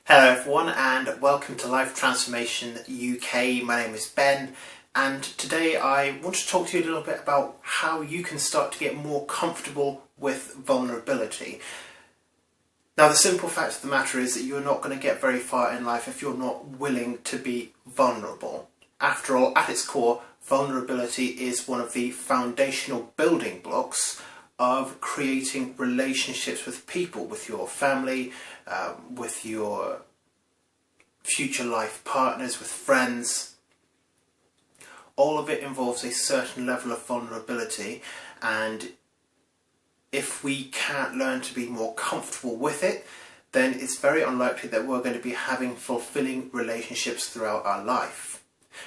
Hello everyone and welcome to Life Transformation UK. My name is Ben and today I want to talk to you a little bit about how you can start to get more comfortable with vulnerability. Now the simple fact of the matter is that you're not going to get very far in life if you're not willing to be vulnerable. After all, at its core, vulnerability is one of the foundational building blocks of creating relationships with people, with your family, with your future life partners, with friends. All of it involves a certain level of vulnerability, and if we can't learn to be more comfortable with it, then it's very unlikely that we're going to be having fulfilling relationships throughout our life.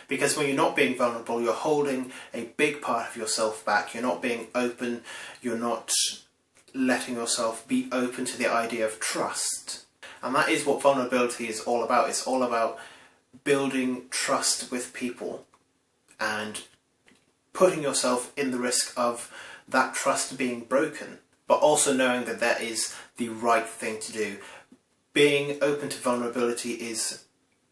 Because when you're not being vulnerable, you're holding a big part of yourself back. You're not being open. You're not letting yourself be open to the idea of trust. And that is what vulnerability is all about. It's all about building trust with people and putting yourself in the risk of that trust being broken, but also knowing that that is the right thing to do. Being open to vulnerability is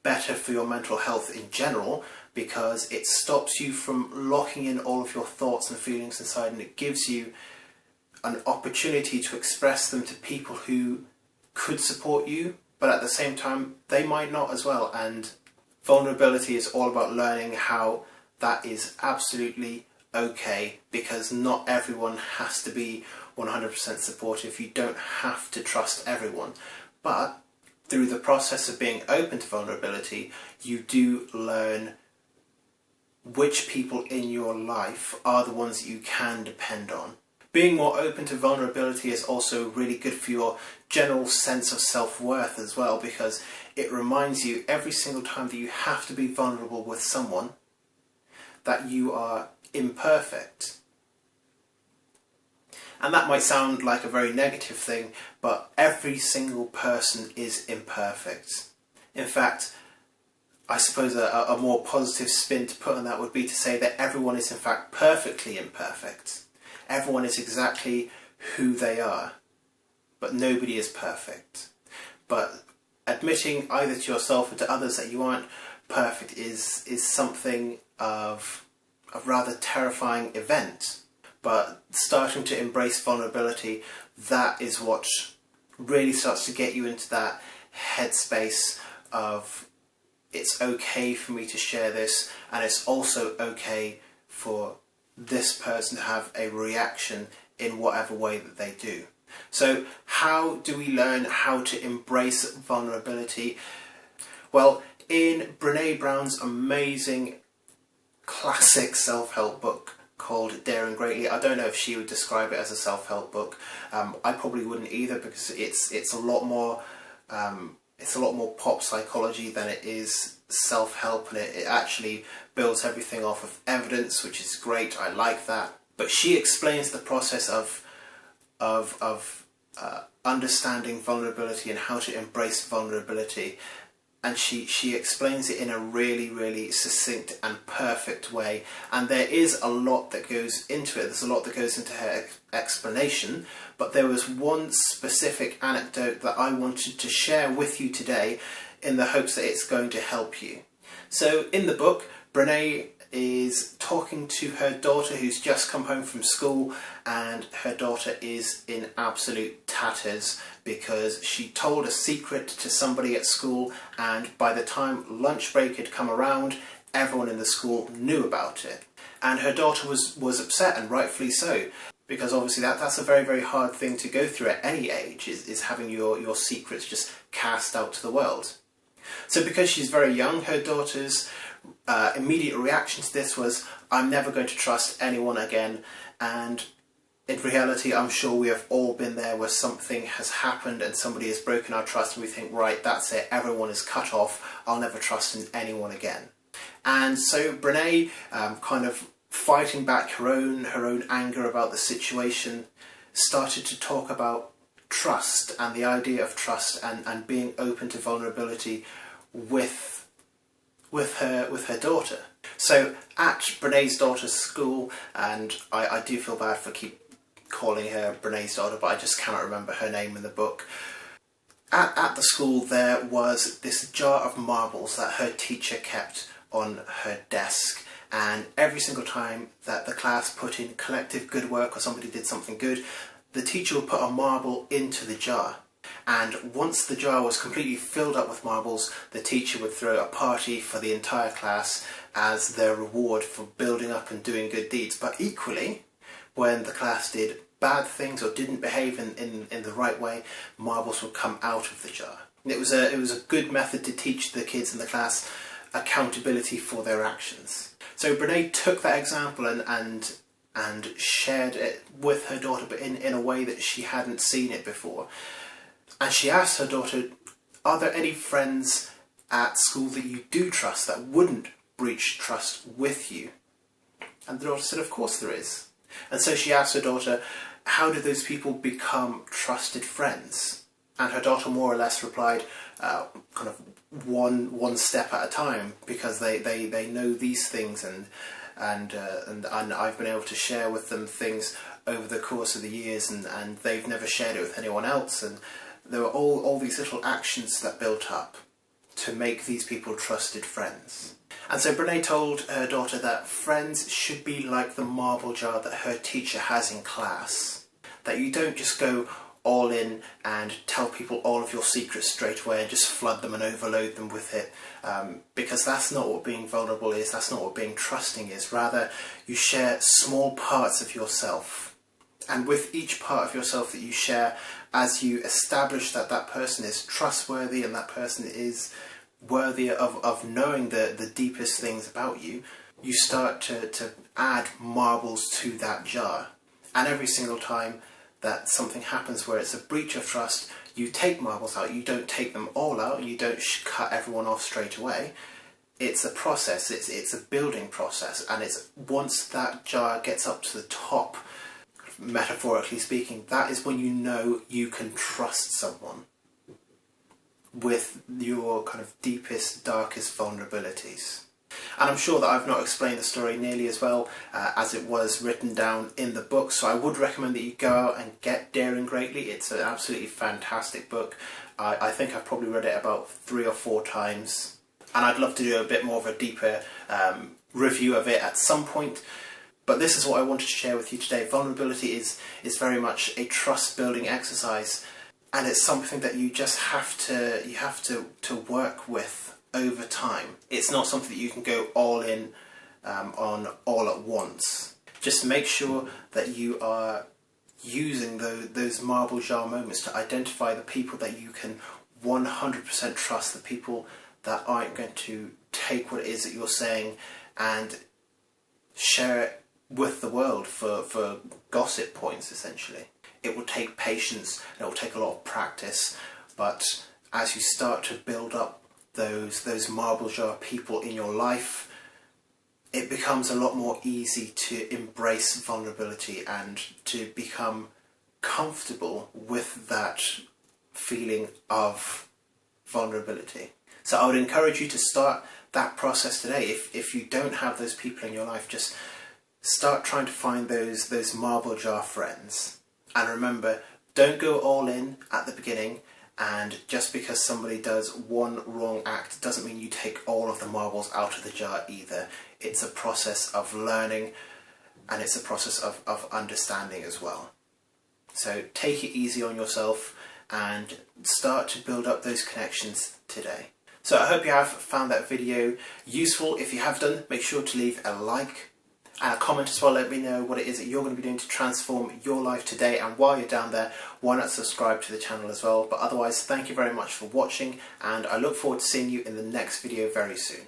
better for your mental health in general because it stops you from locking in all of your thoughts and feelings inside, and it gives you an opportunity to express them to people who could support you, but at the same time they might not as well. And vulnerability is all about learning how that is absolutely okay, because not everyone has to be 100% supportive. You don't have to trust everyone, but through the process of being open to vulnerability, you do learn which people in your life are the ones that you can depend on. Being more open to vulnerability is also really good for your general sense of self-worth as well, because it reminds you every single time that you have to be vulnerable with someone that you are imperfect. And that might sound like a very negative thing, but every single person is imperfect. In fact, I suppose a more positive spin to put on that would be to say that everyone is in fact perfectly imperfect. Everyone is exactly who they are, but nobody is perfect. But admitting either to yourself or to others that you aren't perfect is something of a rather terrifying event. But starting to embrace vulnerability, that is what really starts to get you into that headspace of it's okay for me to share this, and it's also okay for this person to have a reaction in whatever way that they do. So how do we learn how to embrace vulnerability? Well, in Brene Brown's amazing classic self-help book called Daring Greatly, I don't know if she would describe it as a self-help book. I probably wouldn't either, because it's a lot more pop psychology than it is self-help, and it actually builds everything off of evidence, which is great. I like that. But she explains the process of understanding vulnerability and how to embrace vulnerability, and she explains it in a really, really succinct and perfect way. And there is a lot that goes into it. There's a lot that goes into her explanation, but there was one specific anecdote that I wanted to share with you today in the hopes that it's going to help you. So in the book, Brene is talking to her daughter who's just come home from school, and her daughter is in absolute tatters because she told a secret to somebody at school, and by the time lunch break had come around, everyone in the school knew about it. And her daughter was upset, and rightfully so, because obviously that's a very, very hard thing to go through at any age, is having your secrets just cast out to the world. So because she's very young, her daughter's immediate reaction to this was, I'm never going to trust anyone again. And in reality, I'm sure we have all been there where something has happened and somebody has broken our trust, and we think, right, that's it, everyone is cut off, I'll never trust in anyone again. And so Brene, kind of fighting back her own anger about the situation, started to talk about trust and the idea of trust and being open to vulnerability with her daughter. So at Brene's daughter's school, and I do feel bad for keep calling her Brene's daughter, but I just cannot remember her name in the book. At the school there was this jar of marbles that her teacher kept on her desk, and every single time that the class put in collective good work or somebody did something good, the teacher would put a marble into the jar. And once the jar was completely filled up with marbles, the teacher would throw a party for the entire class as their reward for building up and doing good deeds. But equally, when the class did bad things or didn't behave in the right way, marbles would come out of the jar. And it was a good method to teach the kids in the class accountability for their actions. So Brene took that example and shared it with her daughter, but in a way that she hadn't seen it before. And she asked her daughter, are there any friends at school that you do trust that wouldn't breach trust with you? And the daughter said, of course there is. And so she asked her daughter, how do those people become trusted friends? And her daughter more or less replied, kind of one step at a time, because they know these things, and I've been able to share with them things over the course of the years, and they've never shared it with anyone else. And there were all these little actions that built up to make these people trusted friends. And so Brene told her daughter that friends should be like the marble jar that her teacher has in class. That you don't just go all in and tell people all of your secrets straight away and just flood them and overload them with it, because that's not what being vulnerable is, that's not what being trusting is. Rather, you share small parts of yourself. And with each part of yourself that you share, as you establish that that person is trustworthy and that person is worthy of knowing the deepest things about you, you start to add marbles to that jar. And every single time that something happens where it's a breach of trust, you take marbles out. You don't take them all out, you don't cut everyone off straight away. It's a process, it's a building process, and it's once that jar gets up to the top, metaphorically speaking, that is when you know you can trust someone with your kind of deepest, darkest vulnerabilities. And I'm sure that I've not explained the story nearly as well as it was written down in the book, so I would recommend that you go out and get Daring Greatly. It's an absolutely fantastic book. I think I've probably read it about 3 or 4 times, and I'd love to do a bit more of a deeper review of it at some point. But this is what I wanted to share with you today. Vulnerability is very much a trust building exercise, and it's something that you just have to work with over time. It's not something that you can go all in on all at once. Just make sure that you are using those marble jar moments to identify the people that you can 100% trust, the people that aren't going to take what it is that you're saying and share it with the world for gossip points, essentially. It will take patience and it will take a lot of practice, but as you start to build up those marble jar people in your life, it becomes a lot more easy to embrace vulnerability and to become comfortable with that feeling of vulnerability. So I would encourage you to start that process today. If you don't have those people in your life, just start trying to find those marble jar friends. And remember, don't go all in at the beginning, and just because somebody does one wrong act doesn't mean you take all of the marbles out of the jar either. It's a process of learning, and it's a process of understanding as well. So take it easy on yourself and start to build up those connections today. So I hope you have found that video useful. If you have done, make sure to leave a like and a comment as well. Let me know what it is that you're going to be doing to transform your life today, and while you're down there, why not subscribe to the channel as well. But otherwise, thank you very much for watching, and I look forward to seeing you in the next video very soon.